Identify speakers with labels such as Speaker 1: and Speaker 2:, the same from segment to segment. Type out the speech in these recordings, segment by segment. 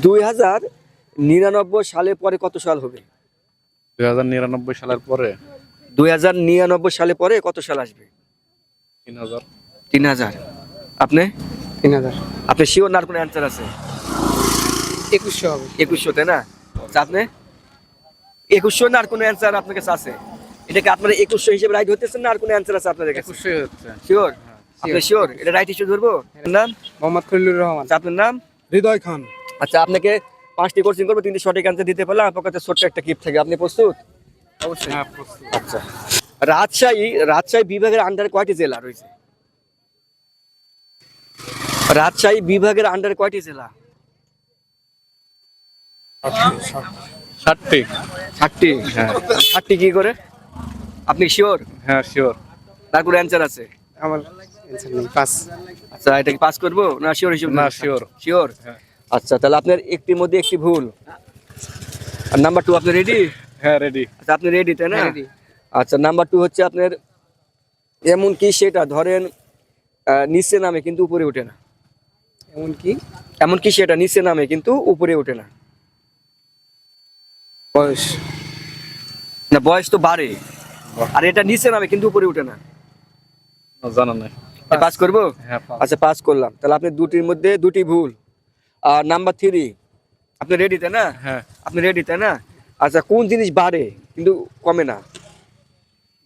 Speaker 1: 2099 সালে পরে কত সাল হবে?
Speaker 2: 2099 সালের পরে
Speaker 1: 2099 সালে পরে কত সাল আসবে?
Speaker 2: 3000।
Speaker 1: 3000। আপনি
Speaker 3: 3000।
Speaker 1: আপনি শিওর না আর কোনো অ্যান্সার আছে?
Speaker 3: 2100 হবে।
Speaker 1: 2100, তাই না? আচ্ছা, আপনি 2100 না আর কোনো অ্যান্সার আপনার কাছে আছে? এটাকে আপনারা 2100 হিসেবে রাইট হতেছেন না আর কোনো অ্যান্সার আছে আপনাদের কাছে?
Speaker 2: 2100 হচ্ছে।
Speaker 1: শিওর? আপনি শিওর এটা রাইট হিসেবে ধরবো? আপনার নাম?
Speaker 3: মোহাম্মদ খলিলুর রহমান।
Speaker 1: আচ্ছা, আপনার নাম?
Speaker 3: হৃদয় খান।
Speaker 1: আচ্ছা, আপনাকে 5টি কোশ্চেন করবো, 3টি সঠিক অ্যান্সার দিতে পারলে আপনার কাছে ছোট্ট একটা গিফট থাকে। আপনি প্রস্তুত?
Speaker 3: অবশ্যই।
Speaker 2: হ্যাঁ, প্রস্তুত।
Speaker 1: আচ্ছা, রাজশাহী বিভাগের আন্ডারে কয়টি জেলা রয়েছে? রাজশাহী বিভাগের আন্ডারে কয়টি জেলা?
Speaker 2: 60টি।
Speaker 1: 60টি।
Speaker 2: হ্যাঁ
Speaker 1: 60টি কি করে? আপনি শিওর?
Speaker 2: হ্যাঁ শিওর।
Speaker 1: তার কোনো অ্যান্সার আছে?
Speaker 3: আমার অ্যানসার নেই, পাস।
Speaker 1: আচ্ছা, এটা কি পাস করবো না শিওর হিসেবে?
Speaker 2: না, শিওর।
Speaker 1: শিওর।
Speaker 2: হ্যাঁ।
Speaker 1: আচ্ছা, তাহলে আপনার একটির মধ্যে একটি ভুল। আর নাম্বার 2, আপনি রেডি?
Speaker 2: হ্যাঁ রেডি।
Speaker 1: আচ্ছা, আপনি রেডি তাই না?
Speaker 3: রেডি।
Speaker 1: আচ্ছা, নাম্বার 2 হচ্ছে আপনার এমন কি সেটা ধরেন নিচে নামে কিন্তু উপরে ওঠে না। এমন কি সেটা নিচে নামে কিন্তু উপরে ওঠে না?
Speaker 3: বয়স।
Speaker 1: না, বয়স তো বাড়ে, আর এটা নিচে নামে কিন্তু উপরে ওঠে না।
Speaker 2: জানা নাই।
Speaker 1: পাস করবো?
Speaker 2: হ্যাঁ পাস।
Speaker 1: আচ্ছা, পাস করলাম। তাহলে আপনি দুটির মধ্যে দুটি ভুল। আর নাম্বার 3, আপনি রেডি তাই না?
Speaker 2: হ্যাঁ।
Speaker 1: আপনি রেডি তাই না? আচ্ছা, কোন জিনিস বাড়ে কিন্তু কমে না?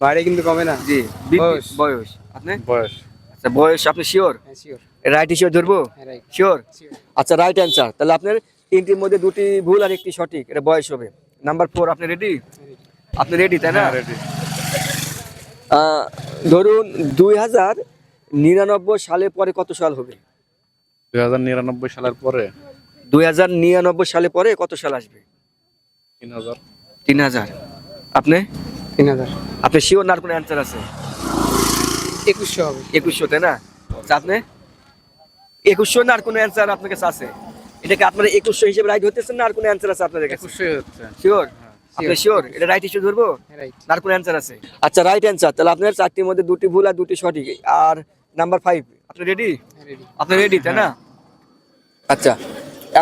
Speaker 3: বাইরে কিন্তু কমে না।
Speaker 1: জি,
Speaker 3: বয়স।
Speaker 1: বয়স। আপনি?
Speaker 2: বয়স।
Speaker 1: আচ্ছা, বয়স। আপনি শিওর?
Speaker 3: হ্যাঁ, শিওর।
Speaker 1: রাইট হিসেবে ধরবো?
Speaker 3: হ্যাঁ, রাইট।
Speaker 1: শিওর?
Speaker 3: শিওর।
Speaker 1: আচ্ছা, রাইট অ্যান্সার। তাহলে আপনার 3টির মধ্যে 2টি ভুল আর 1টি সঠিক, এটা বয়স হবে। নাম্বার 4, আপনি রেডি? আপনি রেডি তাই না?
Speaker 2: হ্যাঁ রেডি।
Speaker 1: ধরুন 2099 সালে পরে কত সাল হবে?
Speaker 2: 2099 সালের পরে
Speaker 1: 2099 সালে পরে কত সাল আসবে?
Speaker 2: 3000।
Speaker 1: 3000। আপনি
Speaker 3: 3000।
Speaker 1: আপনি শিওর না আর কোনো অ্যান্সার আছে?
Speaker 3: 2100 হবে।
Speaker 1: 2100, তাই না? আচ্ছা, আপনি 2100 না আর কোনো অ্যান্সার আপনার কাছে আছে? এটাকে আপনারা 2100 হিসেবে রাইট হতেছেন না আর কোনো অ্যান্সার আছে আপনাদের কাছে?
Speaker 2: 2100 হচ্ছে।
Speaker 1: শিওর? আপনি শিওর এটা রাইট হিসেবে ধরবো?
Speaker 3: হ্যাঁ, রাইট।
Speaker 1: আর কোনো অ্যান্সার আছে? আচ্ছা, রাইট অ্যান্সার। তাহলে আপনার 4টির মধ্যে 2টি ভুল আর 2টি সঠিক। আর নাম্বার 5, আপনি রেডি?
Speaker 3: হ্যাঁ, রেডি।
Speaker 1: আপনি রেডি তাই না? আচ্ছা,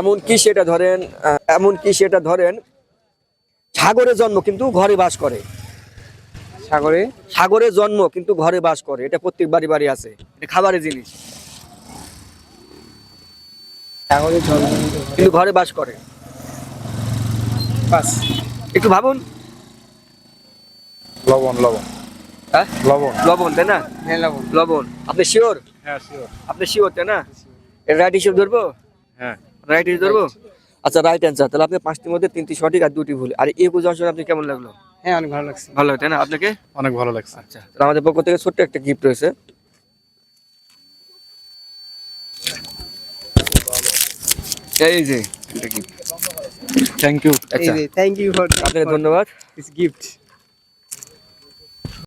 Speaker 1: এমন কি সেটা ধরেন সাগরে জন্ম কিন্তু ঘরে বাস করে।
Speaker 3: সাগরে।
Speaker 1: সাগরে জন্ম কিন্তু ঘরে বাস করে, এটা প্রত্যেক বাড়ি আছে, এটা খাবারের জিনিস
Speaker 3: সাগরে জল।
Speaker 1: কিন্তু ঘরে বাস করে।
Speaker 3: পাস।
Speaker 1: একটু ভাবুন।
Speaker 2: লবণ। লবণ।
Speaker 1: হ্যাঁ,
Speaker 2: লবণ।
Speaker 1: লবণ তাই না?
Speaker 3: হ্যাঁ, লবণ।
Speaker 1: লবণ। আপনি শিওর?
Speaker 2: হ্যাঁ শিওর।
Speaker 1: আপনি শিওর তাই না? এটা রাইট হিসেবে ধরবো?
Speaker 2: হ্যাঁ।
Speaker 1: রাইট হিসেবে ধরবো? আচ্ছা, রাইট অ্যান্সার। তাহলে আপনি 5টির মধ্যে 3টি সঠিক আর 2টি ভুল। আর এই বুঝার আপনি কেমন লাগলো?
Speaker 3: হ্যাঁ, অনেক ভালো লাগছে।
Speaker 1: ভালো তাই না আপনাকে?
Speaker 2: অনেক ভালো লাগছে।
Speaker 1: আচ্ছা, তাহলে আমাদের পক্ষ থেকে ছোট্ট একটা গিফট রয়েছে। এই যে একটা গিফট। Thank you.
Speaker 3: এই
Speaker 1: আচ্ছা,
Speaker 3: যে থ্যাংক ইউ ফর
Speaker 1: আপনাকে ধন্যবাদ।
Speaker 3: This gift.